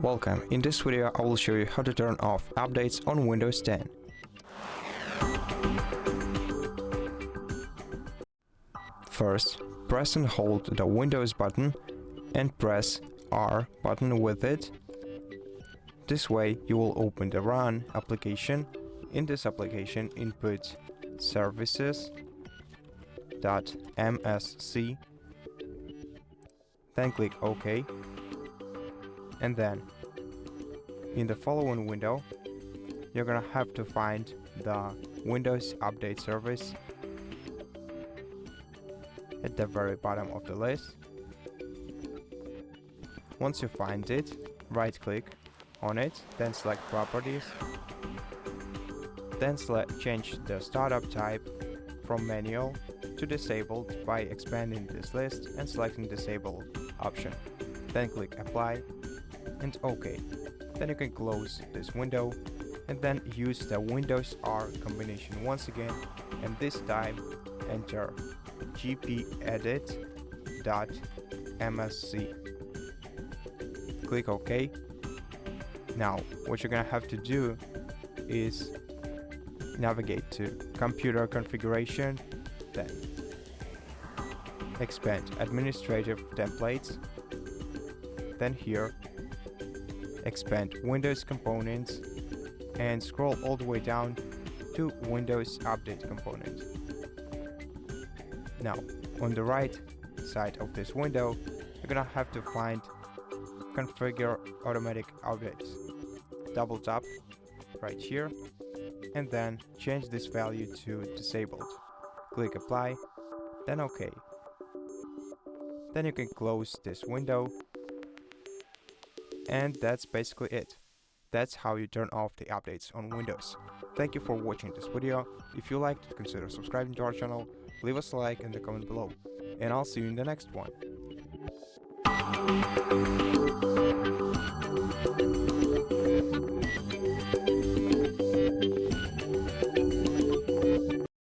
Welcome. In this video I will show you how to turn off updates on Windows 10. First, press and hold the Windows button and press R button with it. This way you will open the Run application. In this application input services.msc, then click OK, and then in the following window you're gonna have to find the Windows Update service at the very bottom of the list. Once you find it, right click on it, then select Properties, then change the startup type from manual to disabled by expanding this list and selecting Disabled option. Then click Apply and OK. Then you can close this window and then use the Windows R combination once again, and this time enter gpedit.msc. Click OK. Now what you're gonna have to do is navigate to Computer Configuration, then expand Administrative Templates, then here expand Windows Components and scroll all the way down to Windows Update component. Now on the right side of this window you're gonna have to find Configure Automatic Updates. Double tap right here and then change this value to disabled. Click Apply, then OK. Then you can close this window, and that's basically it. That's how you turn off the updates on Windows. Thank you for watching this video. If you liked it, consider subscribing to our channel, leave us a like in the comment below, and I'll see you in the next one.